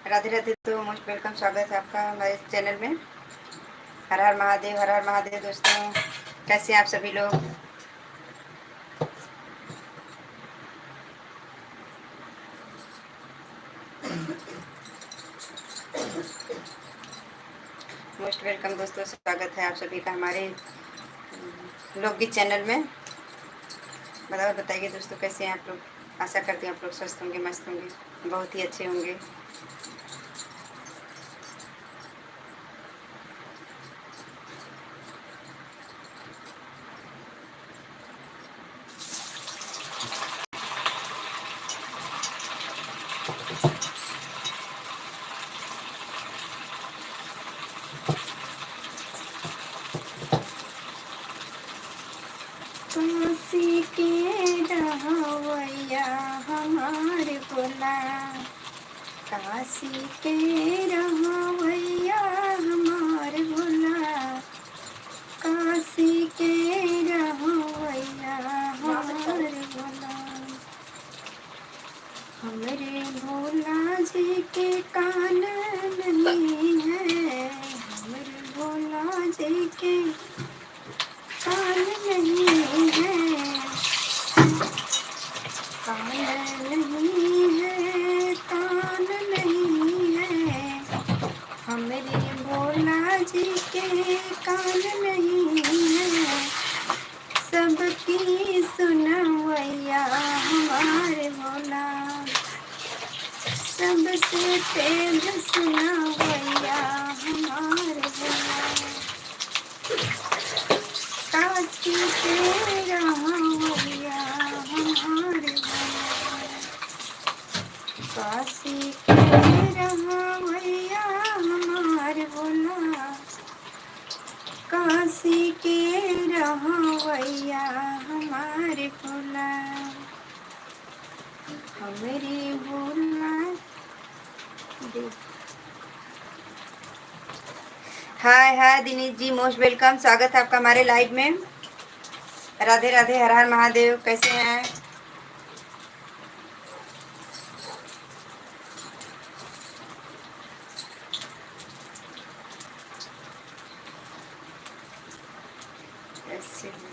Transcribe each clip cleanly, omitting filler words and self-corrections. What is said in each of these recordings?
राधे राधे। तो most welcome, स्वागत है आपका हमारे चैनल में। हर हर महादेव, हर हर महादेव। दोस्तों कैसे हैं आप सभी लोग? मोस्ट वेलकम दोस्तों, स्वागत है आप सभी का हमारे लोकगीत चैनल में। बताइए दोस्तों, कैसे हैं आप लोग? आशा करती हूँ आप लोग स्वस्थ होंगे, मस्त होंगे, बहुत ही अच्छे होंगे। काशी के रहवैया हमारे भोला, काशी के रहवैया हमारे भोला, काशी के रहवैया हमारे भोला। हमरे भोला जी के कान नहीं है, हमरे भोला जी के कान नहीं है, कान नहीं है, कान नहीं है। हमरे भोला जी के कान नहीं है, सबकी सुनवैया हमारे भोला, सबसे तेज सुनवैया हमारे भोला। काशी के रहवैया हमारे भोला, काशी के रहवैया हमारे भोला, काशी के रहवैया हमारे भोला। हमारे भोला। हाय हाय दिनेश जी, मोस्ट वेलकम, स्वागत है आपका हमारे लाइव में। राधे राधे, हर हर महादेव। कैसे हैं?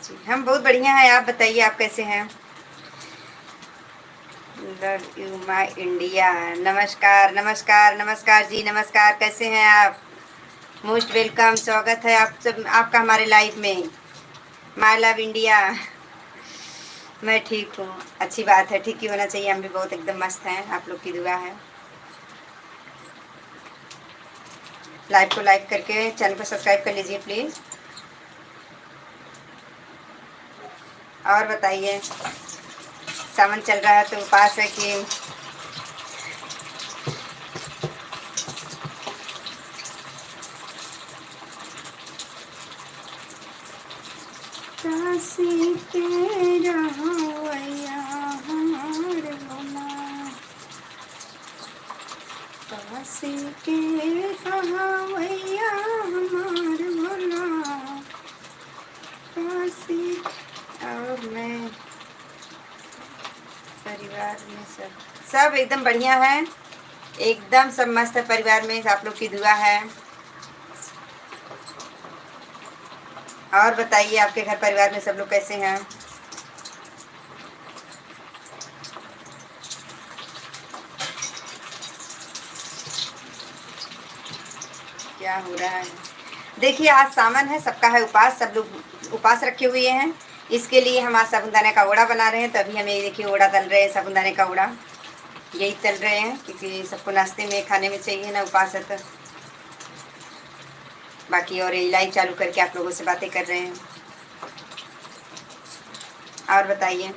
जी हम बहुत बढ़िया हैं, आप बताइए आप कैसे हैं? Love you my India. नमस्कार नमस्कार नमस्कार जी, नमस्कार। कैसे हैं आप? मोस्ट वेलकम, स्वागत है आप सब आपका हमारे लाइव में। My love India. मैं ठीक हूँ, अच्छी बात है, ठीक ही होना चाहिए। हम भी बहुत एकदम मस्त हैं, आप लोग की दुआ है। लाइव को लाइक करके चैनल को सब्सक्राइब कर लीजिए प्लीज़। और बताइए, सावन चल रहा है तो उपास है कि काशी के रहवैया हमारे भोला, काशी के रहवैया हमारे भोला, काशी। और मैं परिवार में सब एकदम बढ़िया है, एकदम सब मस्त है। परिवार में आप लोग की दुआ है। और बताइए, आपके घर परिवार में सब लोग कैसे हैं? क्या हो रहा है? देखिए, आज सावन है, सबका है उपास, सब लोग उपास रखे हुए हैं। इसके लिए हम आज साबुदाने का ओढ़ा बना रहे हैं। तो अभी हम ये देखिए ओढ़ा तल रहे हैं, साबुदाने का ओढ़ा यही तल रहे हैं, क्योंकि सबको नाश्ते में खाने में चाहिए ना, उपास है तो। बाकी और ये लाइव चालू करके आप लोगों से बातें कर रहे हैं। और बताइए,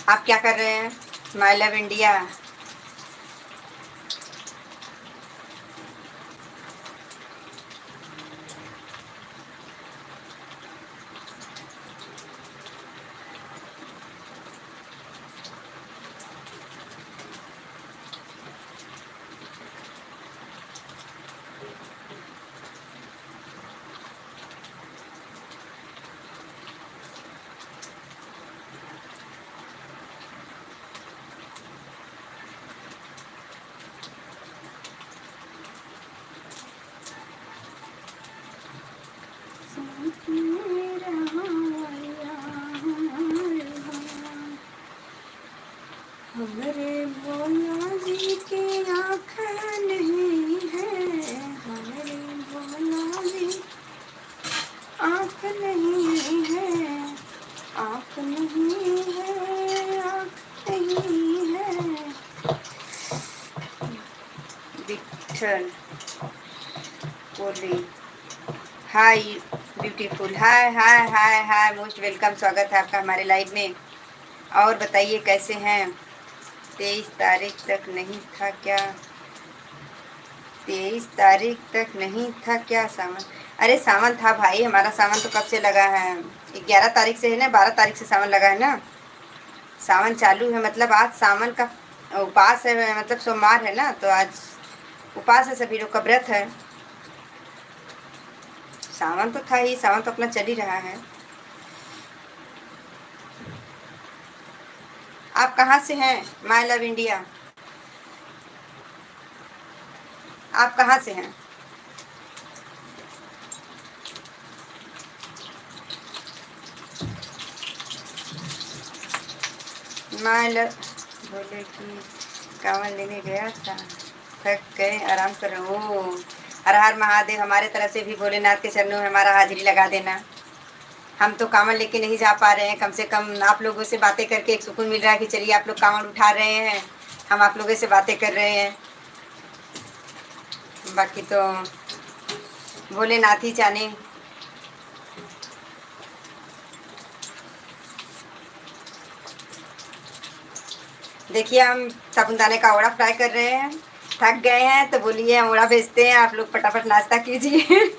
आप क्या कर रहे हैं? My love India. हमारे भोला जी की आँख नहीं है, हमारे भोला जी आँख नहीं है, आँख नहीं है, आँख नहीं है। विठल कोहली, हाय ब्यूटीफुल, हाय हाय हाय हाय, मोस्ट वेलकम, स्वागत है आपका हमारे लाइव में। और बताइए कैसे हैं। 23 तारीख तक नहीं था क्या? 23 तारीख तक नहीं था क्या सावन? अरे सावन था भाई, हमारा सावन तो कब से लगा है, 11 तारीख से है ना, 12 तारीख से सावन लगा है ना। सावन चालू है, मतलब आज सावन का उपास है, मतलब सोमवार है ना, तो आज उपास है, सभी लोग का व्रत है। सावन तो था ही, सावन तो अपना चल ही रहा है। आप कहाँ से हैं माय लव इंडिया? आप कहाँ से हैं? माय लव बोले कि कांवड़ लेने गया था, थक गए, आराम कर रहे हो। हर हर महादेव, हमारे तरफ से भी भोलेनाथ के चरणों में हमारा हाजिरी लगा देना। हम तो कांवड़ लेके नहीं जा पा रहे हैं, कम से कम आप लोगों से बातें करके एक सुकून मिल रहा है कि चलिए आप लोग कांवड़ उठा रहे हैं, हम आप लोगों से बातें कर रहे हैं। बाकी तो भोलेनाथ ही जाने। देखिए हम साबुनदाने का ओड़ा फ्राई कर रहे हैं, थक गए हैं तो बोलिए हम ओड़ा भेजते हैं, आप लोग फटाफट नाश्ता कीजिए।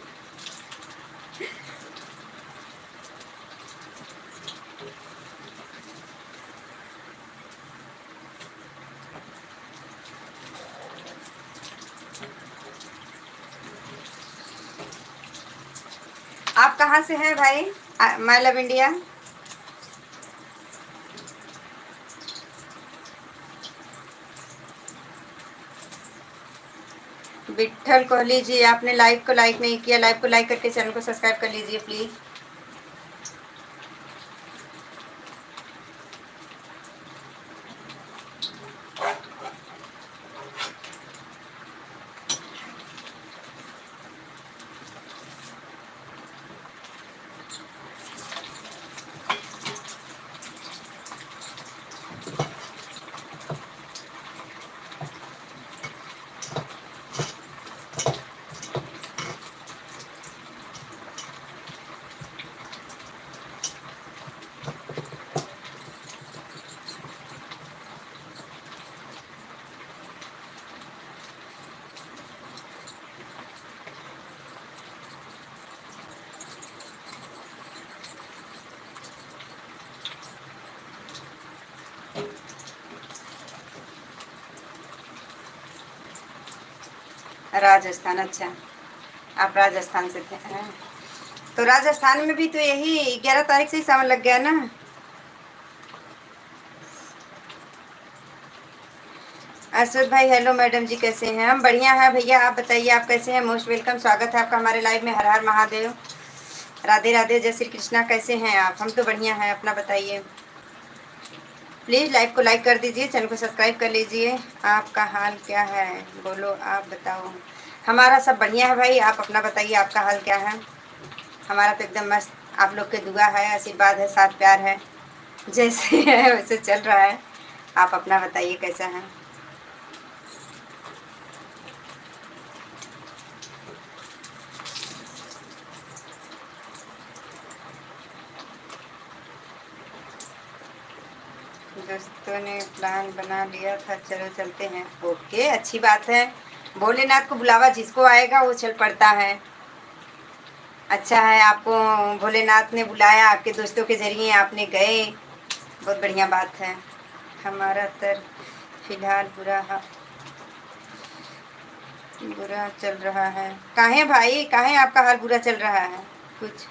आप कहाँ से हैं भाई my love India? Vithal Kohli ji, आपने लाइव को लाइक नहीं किया, लाइव को लाइक करके चैनल को सब्सक्राइब कर लीजिए प्लीज़। राजस्थान, अच्छा आप राजस्थान से थे हैं? तो राजस्थान में भी तो यही 11 तारीख से ही सावन लग गया ना। अरशद भाई हेलो मैडम जी, कैसे हैं? हम बढ़िया हैं भैया, आप बताइए आप कैसे हैं? मोस्ट वेलकम, स्वागत है आपका हमारे लाइव में। हर हर महादेव, राधे राधे, जय श्री कृष्णा। कैसे हैं आप? हम तो बढ़िया हैं, अपना बताइए। प्लीज़ लाइव को लाइक कर दीजिए, चैनल को सब्सक्राइब कर लीजिए। आपका हाल क्या है? बोलो, आप बताओ। हमारा सब बढ़िया है भाई, आप अपना बताइए आपका हाल क्या है? हमारा तो एकदम मस्त, आप लोग के दुआ है, आशीर्वाद है, साथ प्यार है, जैसे है वैसे चल रहा है। आप अपना बताइए कैसा है? दोस्तों ने प्लान बना लिया था, चलो चलते हैं। ओके, अच्छी बात है। भोलेनाथ को बुलावा जिसको आएगा वो चल पड़ता है। अच्छा है आपको भोलेनाथ ने बुलाया, आपके दोस्तों के जरिए आपने गए, बहुत बढ़िया बात है। हमारा तर फिलहाल बुरा चल रहा है। काहे भाई, काहे आपका हाल बुरा चल रहा है? कुछ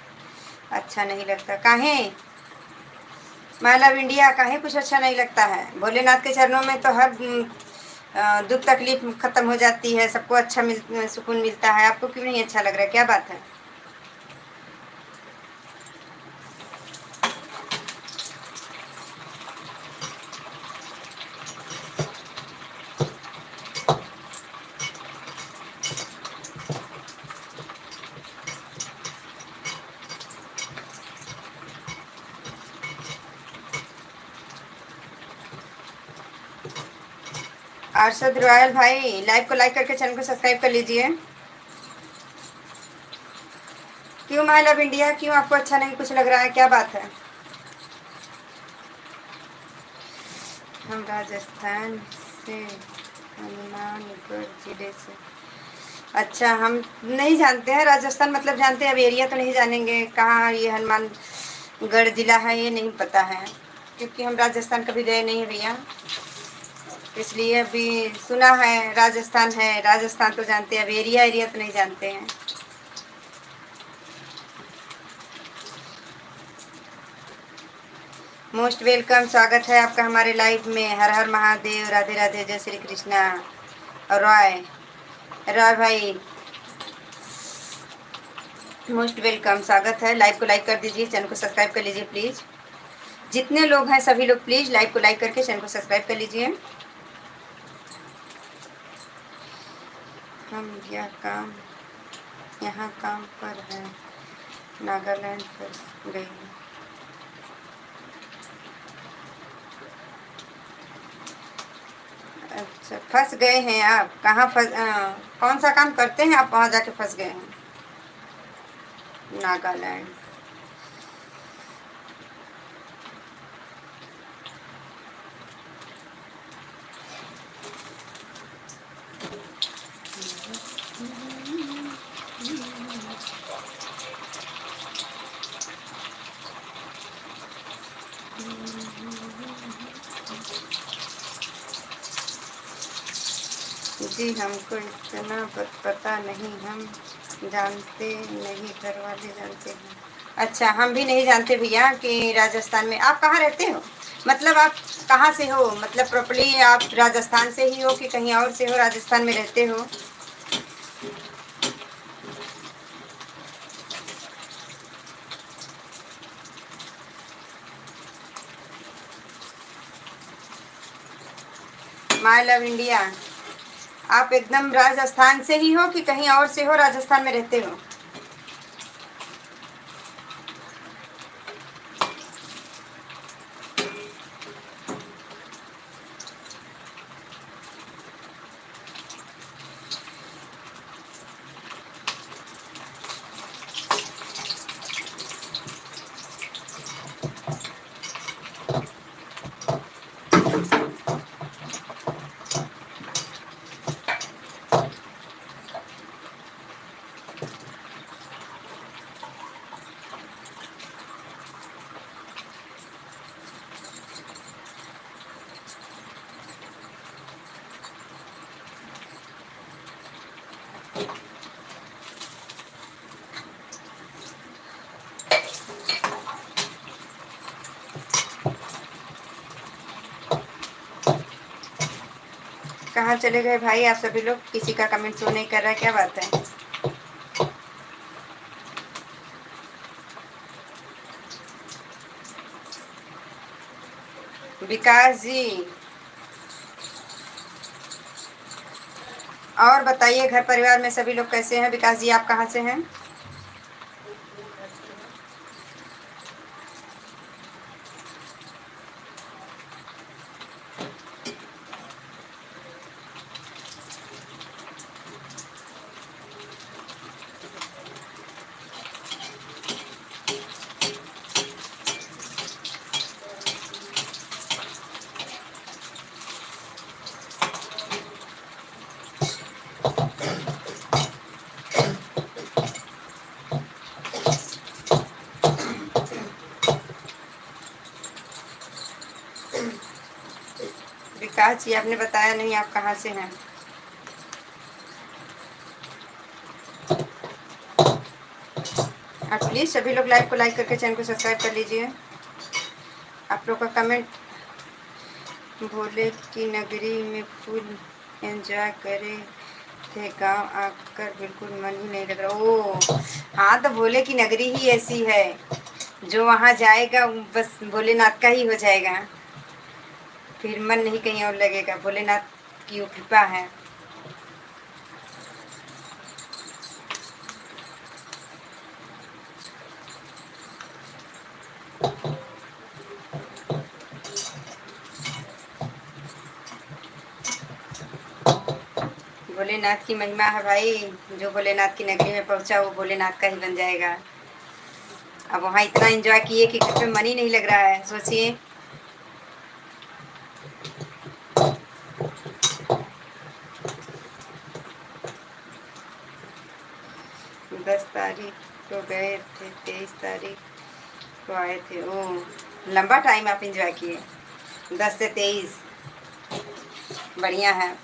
अच्छा नहीं लगता काहे? माय लव इंडिया, काहे कुछ अच्छा नहीं लगता है? भोलेनाथ के चरणों में तो हर दुख तकलीफ खत्म हो जाती है, सबको अच्छा सुकून मिलता है। आपको क्यों नहीं अच्छा लग रहा है, क्या बात है? अरशद रॉयल भाई, लाइव को लाइक करके चैनल को सब्सक्राइब कर लीजिए। क्यों माई लव इंडिया, क्यों आपको अच्छा नहीं कुछ लग रहा है, क्या बात है? हम राजस्थान से, हनुमानगढ़ जिले से। अच्छा, हम नहीं जानते हैं राजस्थान, मतलब जानते हैं, अब एरिया तो नहीं जानेंगे। कहाँ ये हनुमानगढ़ जिला है ये नहीं पता है, क्योंकि हम राजस्थान कभी गए नहीं हैं भैया, इसलिए अभी सुना है राजस्थान है, राजस्थान तो जानते हैं, अब एरिया एरिया तो नहीं जानते हैं। मोस्ट वेलकम, स्वागत है आपका हमारे लाइव में। हर हर महादेव, राधे राधे, जय श्री कृष्णा। रॉय रॉय भाई, मोस्ट वेलकम, स्वागत है। लाइव को लाइक कर दीजिए, चैनल को सब्सक्राइब कर लीजिए प्लीज़। जितने लोग हैं सभी लोग प्लीज़ लाइव को लाइक करके चैनल को सब्सक्राइब कर लीजिए। हम यहाँ काम पर हैं, नागालैंड फंस गई। अच्छा, फंस गए हैं आप? कहाँ कौन सा काम करते हैं आप वहाँ जाके फंस गए हैं? नागालैंड। जी हमको इतना पता नहीं, हम जानते नहीं, घर वाले जानते हैं। अच्छा, हम भी नहीं जानते भैया कि राजस्थान में आप कहाँ रहते हो, मतलब आप कहाँ से हो, मतलब प्रॉपर्ली आप राजस्थान से ही हो कि कहीं और से हो, राजस्थान में रहते हो? माय लव इंडिया, आप एकदम राजस्थान से ही हो कि कहीं और से हो, राजस्थान में रहते हो? कहाँ चले गए भाई आप सभी लोग? किसी का कमेंट शो नहीं कर रहा है, क्या बात है? विकास जी, और बताइए घर परिवार में सभी लोग कैसे हैं? विकास जी, आप कहाँ से हैं? विकास जी, आपने बताया नहीं आप कहाँ से हैं। आप प्लीज़ सभी लोग लाइव को लाइक करके चैनल को सब्सक्राइब कर लीजिए। आप लोग का कमेंट, भोले की नगरी में फुल एंजॉय करे थे, गांव आकर बिल्कुल मन ही नहीं लग रहा। ओ हाँ, तो भोले की नगरी ही ऐसी है, जो वहाँ जाएगा बस भोलेनाथ का ही हो जाएगा, फिर मन नहीं कहीं और लगेगा। भोलेनाथ की वो कृपा है। भोलेनाथ की महिमा है भाई। जो भोलेनाथ की नगरी में पहुंचा वो भोलेनाथ का ही बन जाएगा। अब वहाँ इतना एंजॉय किए कि घर पे मन ही नहीं लग रहा है, सोचिए। दस तारीख को गए थे, 23 तारीख को आए थे। ओ, लंबा टाइम आप एंजॉय किए, 10 से 23। बढ़िया है।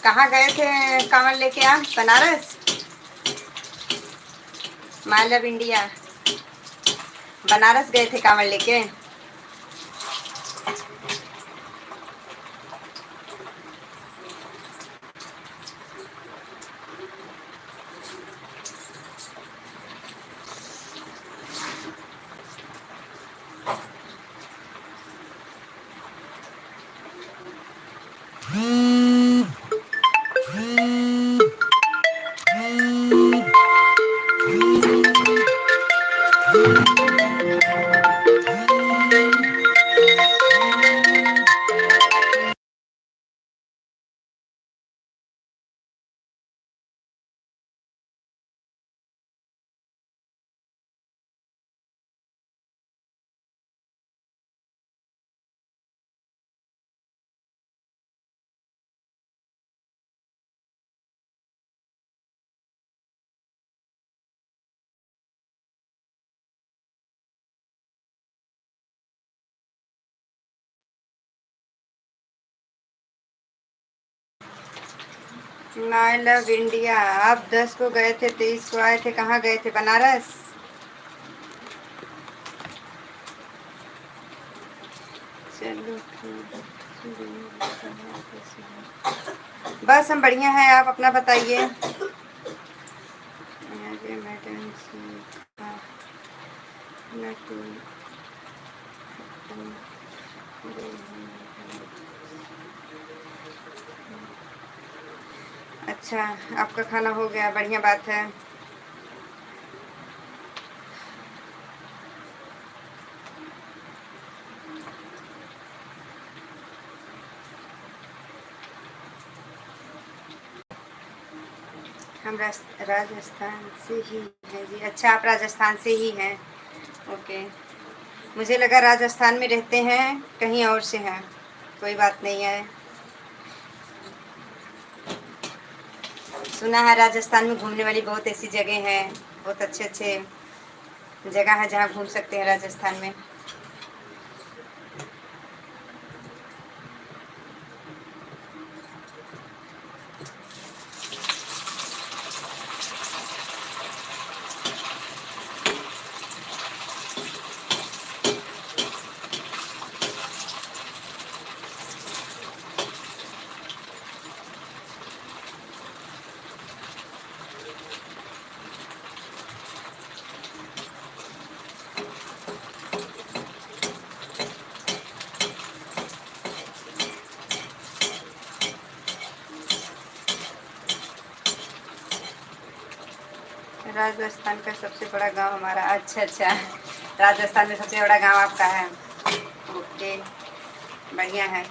कहाँ गए थे कांवड़ लेके आप? Banaras? My love India. Banaras गए थे कांवड़ लेके? My love India. आप 10 को गए थे, 23 को आए थे। कहाँ गए थे? बनारस? चलो बस हम बढ़िया हैं, आप अपना बताइए। अच्छा, आपका खाना हो गया, बढ़िया बात है। हम राजस्थान से ही हैं जी। अच्छा, आप राजस्थान से ही हैं, ओके। मुझे लगा राजस्थान में रहते हैं, कहीं और से हैं। कोई बात नहीं है। सुना है राजस्थान में घूमने वाली बहुत ऐसी जगह हैं, बहुत अच्छे अच्छे जगह है जहाँ घूम सकते हैं राजस्थान में। राजस्थान का सबसे बड़ा गांव हमारा। अच्छा अच्छा, राजस्थान में सबसे बड़ा गांव आपका है, ओके, बढ़िया है।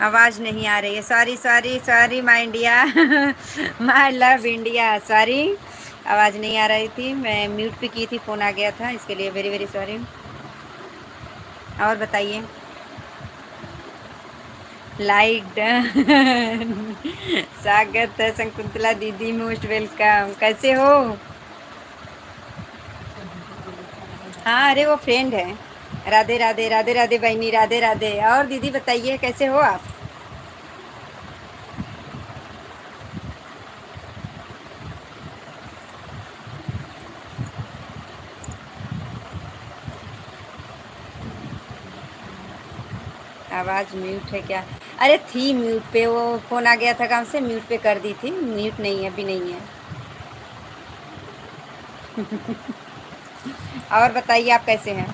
आवाज़ नहीं आ रही है। Sorry sorry sorry my India. My love India, sorry. आवाज़ नहीं आ रही थी, मैं म्यूट पे की थी, फ़ोन आ गया था, इसके लिए वेरी वेरी सॉरी। और बताइए। Like done. स्वागत है शकुंतला दीदी, मोस्ट वेलकम। कैसे हो? हाँ, अरे वो फ्रेंड है। राधे राधे राधे राधे बहनी, राधे राधे। और दीदी बताइए कैसे हो आप? आवाज़ म्यूट है क्या? अरे थी म्यूट पे, वो फ़ोन आ गया था काम से, म्यूट पे कर दी थी। म्यूट नहीं है, अभी नहीं है। और बताइए आप कैसे हैं?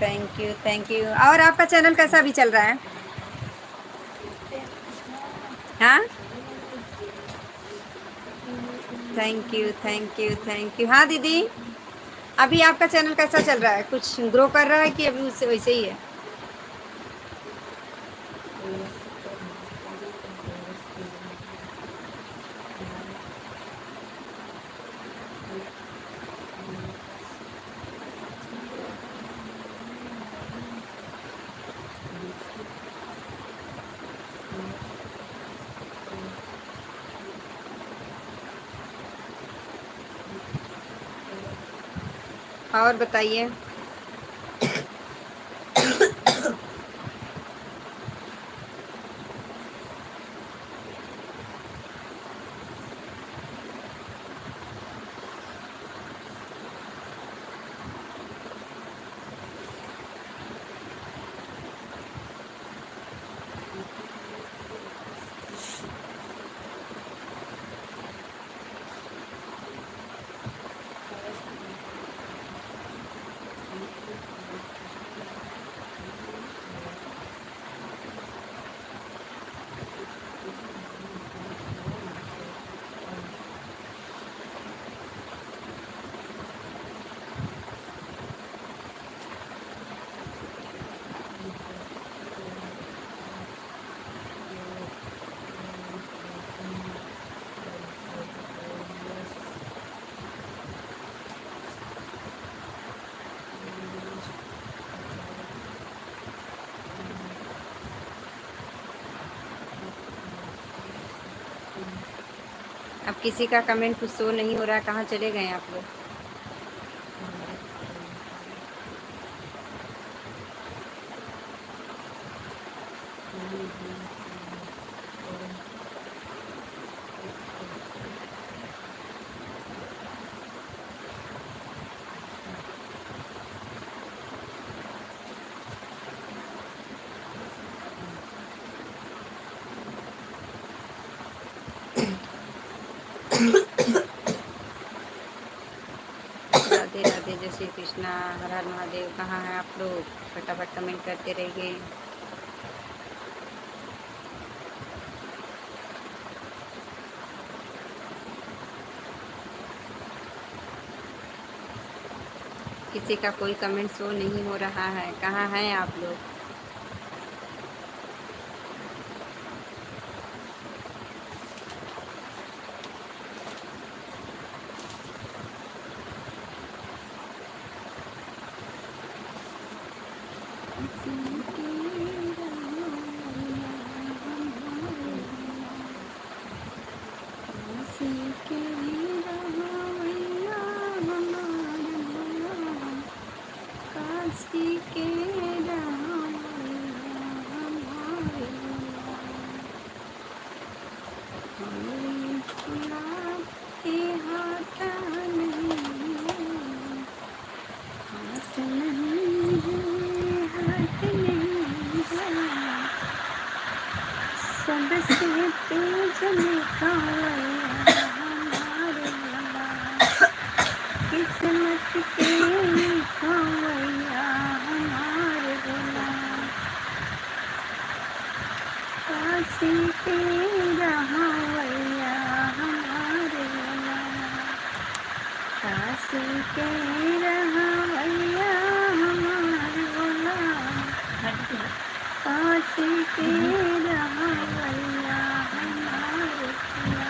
Thank you thank you. और आपका चैनल कैसा भी चल रहा है? हाँ, thank you thank you thank you. हाँ दीदी, अभी आपका चैनल कैसा चल रहा है? कुछ ग्रो कर रहा है कि अभी उससे वैसे ही है? और बताइए। अब किसी का कमेंट कुछ शो नहीं हो रहा, कहाँ चले गए आप लोग? राधे राधे, जय श्री कृष्णा, हर हर महादेव। कहाँ हैं आप लोग? फटाफट कमेंट करते रहिए। किसी का कोई कमेंट शो नहीं हो रहा है, कहाँ हैं आप लोग? सबसे तेज किस्मत के लिखवैया हमारे भोला, काशी के रहवैया हमारे भोला, काशी के रहवैया काशी के रहवैया हमारे पिया।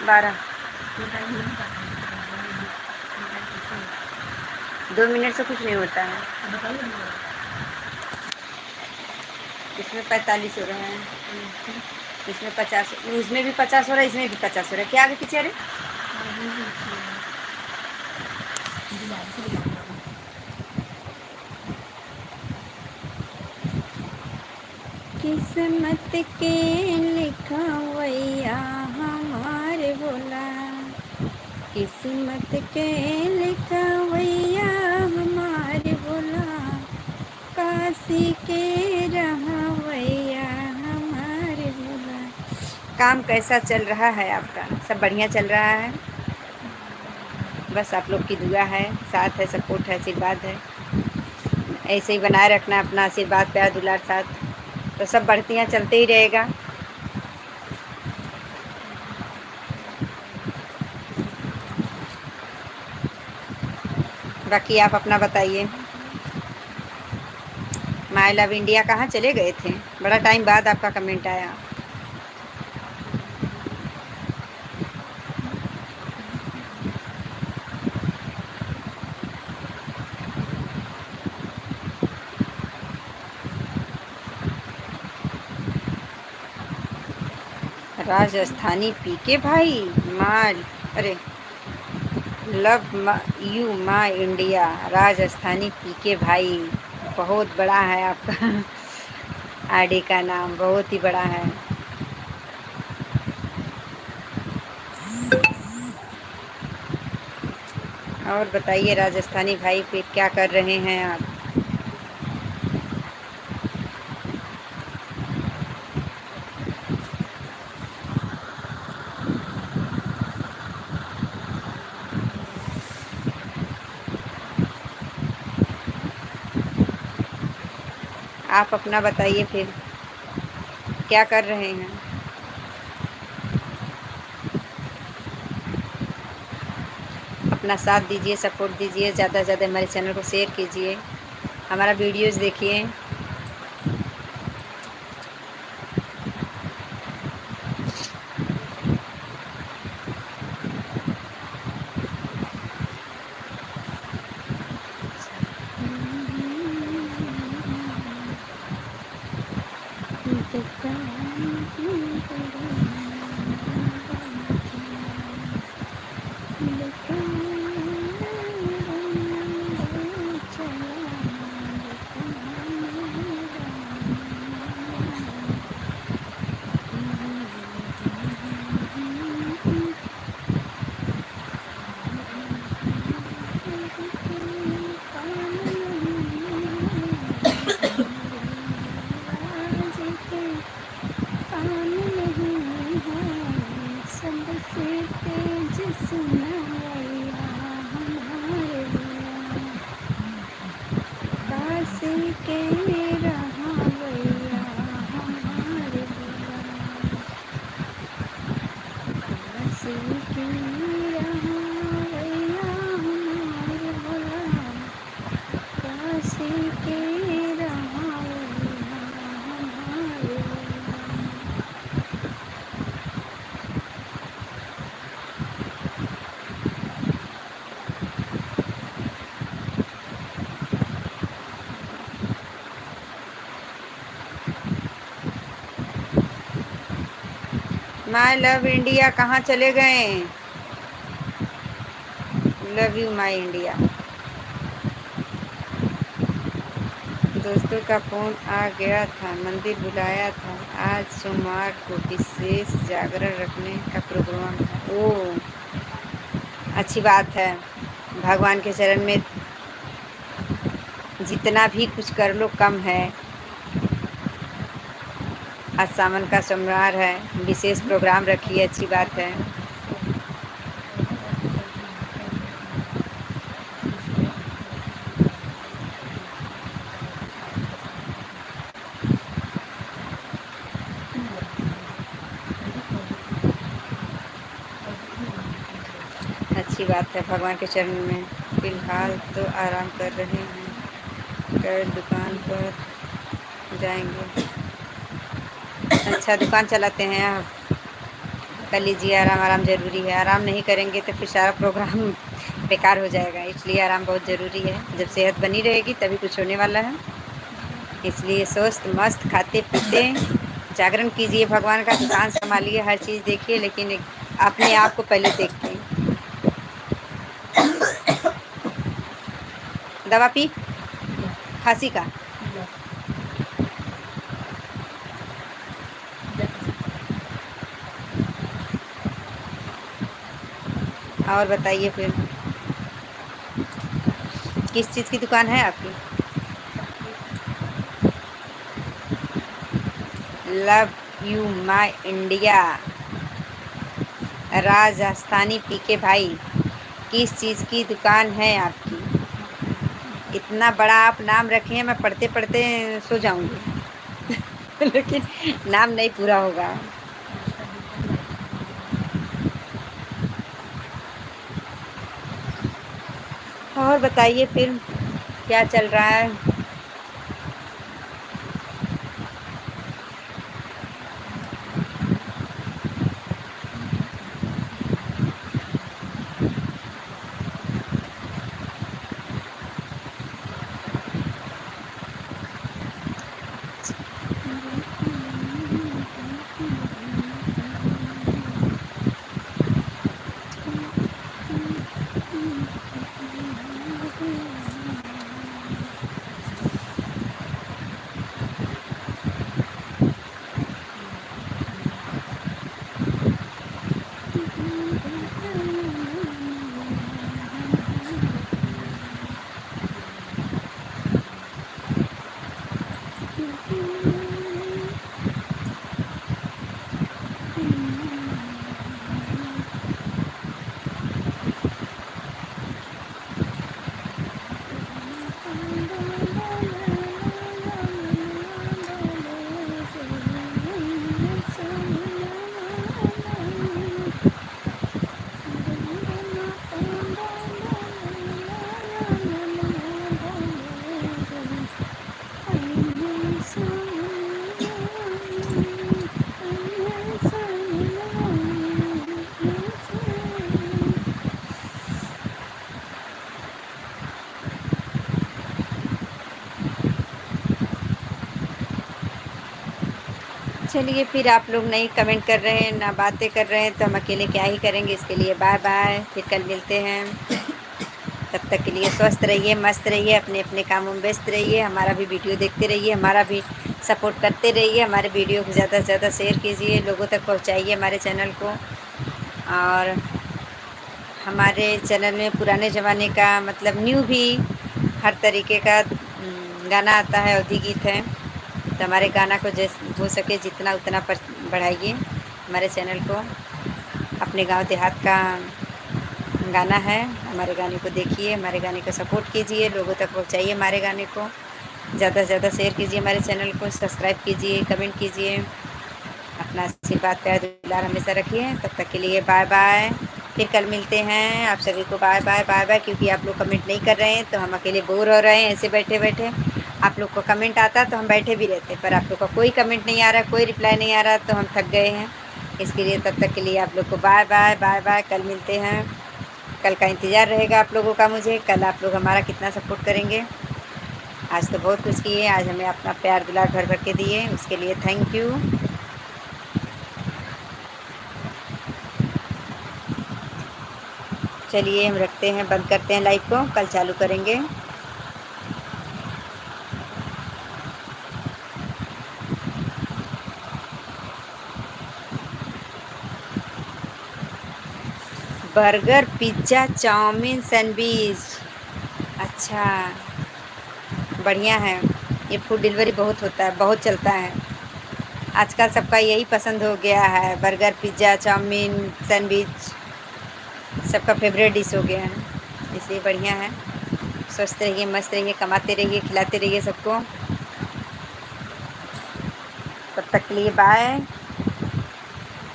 12 2 मिनट से कुछ नहीं होता है। इसमें 45 हो रहे हैं, इसमें 50, उसमें भी 50 हो रहा है, इसमें भी 50 हो रहा है। क्या आगे पीछे? अरे किस्मत के लिखवैया हमारे भोला, किस्मत के लिखवैया हमारे भोला, काशी के रहवैया हमारे भोला। काम कैसा चल रहा है आपका? सब बढ़िया चल रहा है? बस आप लोग की दुआ है, साथ है, सपोर्ट है, आशीर्वाद है। ऐसे ही बनाए रखना अपना आशीर्वाद, प्यार, दुलार, साथ, तो सब बढ़तियाँ चलते ही रहेगा। बाकी आप अपना बताइए। माई लव इंडिया कहाँ चले गए थे? बड़ा टाइम बाद आपका कमेंट आया। राजस्थानी पीके भाई, माल, अरे love you my India, Rajasthani PK भाई, बहुत बड़ा है आपका आईडी का नाम, बहुत ही बड़ा है। और बताइए राजस्थानी भाई, फिर क्या कर रहे हैं आप? आप अपना बताइए फिर, क्या कर रहे हैं? अपना साथ दीजिए, सपोर्ट दीजिए, ज़्यादा से ज़्यादा हमारे चैनल को शेयर कीजिए, हमारा वीडियोज़ देखिए। माई लव इंडिया कहाँ चले गए? Love you my India. दोस्तों का फ़ोन आ गया था, मंदिर बुलाया था, आज सोमवार को विशेष जागरण रखने का प्रोग्राम था। ओह, अच्छी बात है। भगवान के चरण में जितना भी कुछ कर लो कम है। आज सावन का सोमवार है, विशेष प्रोग्राम रखिए, अच्छी बात है। अच्छी बात है। भगवान के चरण में फ़िलहाल तो आराम कर रहे हैं। कर दुकान पर जाएंगे। अच्छा, दुकान चलाते हैं आप? कर लीजिए आराम, आराम ज़रूरी है। आराम नहीं करेंगे तो फिर सारा प्रोग्राम बेकार हो जाएगा, इसलिए आराम बहुत ज़रूरी है। जब सेहत बनी रहेगी तभी कुछ होने वाला है, इसलिए स्वस्थ मस्त खाते पीते जागरण कीजिए, भगवान का दुकान संभालिए, हर चीज़ देखिए, लेकिन अपने आप को पहले देखिए। दवा पी खांसी का। और बताइए फिर, किस चीज़ की दुकान है आपकी? Love you my India, Rajasthani PK भाई, किस चीज़ की दुकान है आपकी? इतना बड़ा आप नाम रखे हैं, मैं पढ़ते पढ़ते सो जाऊंगी लेकिन नाम नहीं पूरा होगा। और बताइए फिर, क्या चल रहा है? चलिए फिर, आप लोग नहीं कमेंट कर रहे हैं ना बातें कर रहे हैं, तो हम अकेले क्या ही करेंगे। इसके लिए बाय बाय, फिर कल मिलते हैं। तब तक के लिए स्वस्थ रहिए, मस्त रहिए, अपने अपने कामों में व्यस्त रहिए, हमारा भी वीडियो देखते रहिए, हमारा भी सपोर्ट करते रहिए, हमारे वीडियो को ज़्यादा से ज़्यादा शेयर कीजिए, लोगों तक पहुंचाइए हमारे चैनल को। और हमारे चैनल में पुराने ज़माने का मतलब न्यू भी हर तरीके का गाना आता है, अवधि गीत है, तो हमारे गाना को हो सके जितना उतना बढ़ाइए हमारे चैनल को। अपने गांव देहात का गाना है, हमारे गाने को देखिए, हमारे गाने को सपोर्ट कीजिए, लोगों तक पहुंचाइए हमारे गाने को, ज़्यादा से ज़्यादा शेयर कीजिए हमारे चैनल को, सब्सक्राइब कीजिए, कमेंट कीजिए, अपना आशीर्वाद प्यार दुलार हमेशा रखिए। तब तक के लिए बाय बाय, फिर कल मिलते हैं। आप सभी को बाय बाय बाय बाय, क्योंकि आप लोग कमेंट नहीं कर रहे हैं तो हम अकेले बोर हो रहे हैं ऐसे बैठे बैठे। आप लोग को कमेंट आता तो हम बैठे भी रहते, पर आप लोग का कोई कमेंट नहीं आ रहा, कोई रिप्लाई नहीं आ रहा, तो हम थक गए हैं। इसके लिए तब तक के लिए आप लोग को बाय बाय बाय बाय, कल मिलते हैं। कल का इंतज़ार रहेगा आप लोगों का मुझे, कल आप लोग हमारा कितना सपोर्ट करेंगे। आज तो बहुत कुछ किए, आज हमें अपना प्यार दुलार भर भर के दिए, उसके लिए थैंक यू। चलिए हम रखते हैं, बंद करते हैं लाइव को, कल चालू करेंगे। बर्गर, पिज़्ज़ा, चाउमीन, सैंडविच, अच्छा बढ़िया है। ये फूड डिलीवरी बहुत होता है, बहुत चलता है आजकल, सबका यही पसंद हो गया है, बर्गर, पिज़्ज़ा, चाउमीन, सैंडविच सबका फेवरेट डिश हो गया है, इसलिए बढ़िया है। स्वस्थ रहिए, मस्त रहिए, कमाते रहिए, खिलाते रहिए सबको। तब तक के लिए बाय।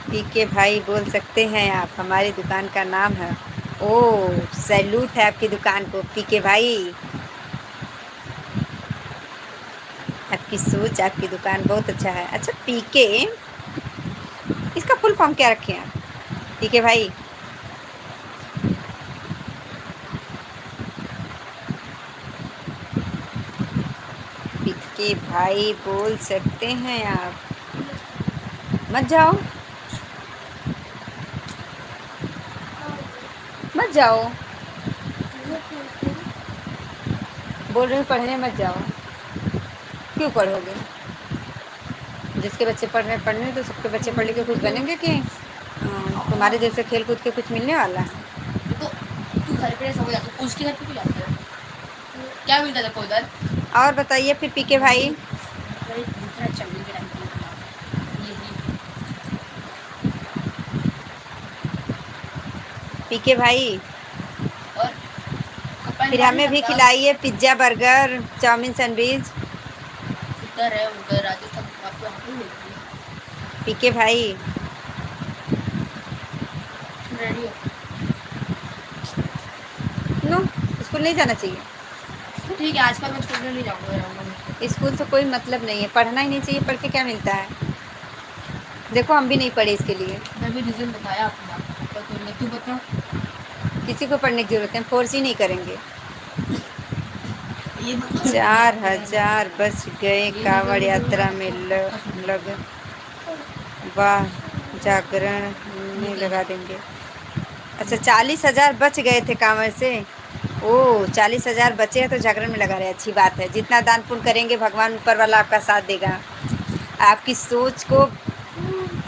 पीके भाई बोल सकते हैं आप, हमारी दुकान का नाम है। ओह, सैल्यूट है आपकी दुकान को पीके भाई। आपकी सोच, आपकी दुकान बहुत अच्छा है। अच्छा पीके, इसका फुल फॉर्म क्या रखे हैं पीके भाई? पीके भाई बोल सकते हैं आप? मत जाओ, मत जाओ, बोल रहे हो पढ़ने मत जाओ। क्यों पढ़ोगे? जिसके बच्चे पढ़ रहे पढ़ने, तो सबके बच्चे पढ़ लिख के कुछ बनेंगे कि तुम्हारे जैसे खेल कूद के कुछ मिलने वाला है? तो तू घर पे सब जाता, उसके घर पे क्यों जाता है? क्या मिलता था उधर? और बताइए फिर पीके भाई। पीके भाई और फिर हमें भी खिलाइए पिज्ज़ा, बर्गर, चाउमीन, सैंडविच। उधर है, उधर राजस्थान आपको यहाँ पे मिलती है। पीके भाई रेडी हो? नो, स्कूल नहीं जाना चाहिए। ठीक है, आजकल मैं स्कूल में नहीं जाऊँगा। स्कूल से कोई मतलब नहीं है, पढ़ना ही नहीं चाहिए। पढ़ के क्या मिलता है? देखो हम भी नहीं पढ़े इसके लिए। मैं भी रीज़न बताया आपको, तू बता। किसी को पढ़ने की जरूरत है, फोर्स ही नहीं करेंगे। ये 4,000 बच गए कांवड़ यात्रा में लग। वाह, जागरण में लगा देंगे। अच्छा 40,000 बच गए थे कांवड़ से। ओ 40,000 बचे हैं तो जागरण में लगा रहे। अच्छी बात है, जितना दान पुण्य करेंगे भगवान ऊपर वाला आपका साथ देगा। आपकी सोच को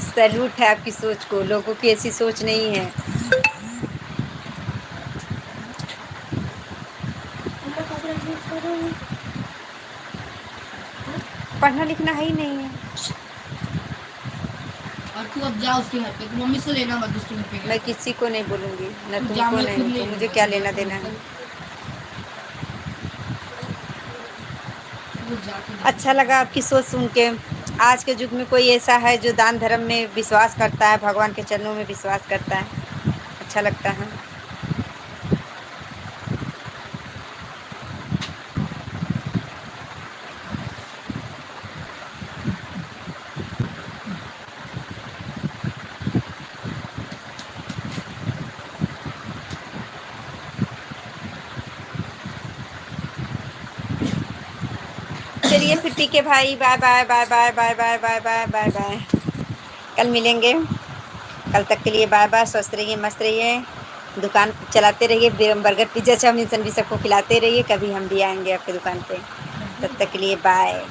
सैल्यूट है, आपकी सोच को। लोगों की ऐसी सोच नहीं है। पढ़ना लिखना है ही नहीं है। और तू अब जा उसके घर पे, तू मम्मी से लेना मत उसके घर पे। मैं किसी को नहीं बोलूँगी, न तुमको नहीं, तो मुझे क्या लेना देना है। अच्छा लगा आपकी सोच सुन के। आज के युग में कोई ऐसा है जो दान धर्म में विश्वास करता है, भगवान के चरणों में विश्वास करता है। अच्छा लगता है। चलिए फिर पीके भाई, bye bye bye bye bye bye bye bye bye bye. कल मिलेंगे। कल तक के लिए बाय बाय। स्वस्थ रहिए, मस्त रहिए, दुकान चलाते रहिए, बर्गर पिज्ज़ा चाउमीन सैंडविच सबको खिलाते रहिए। कभी हम भी आएंगे आपकी दुकान पे। तब तक के लिए बाय।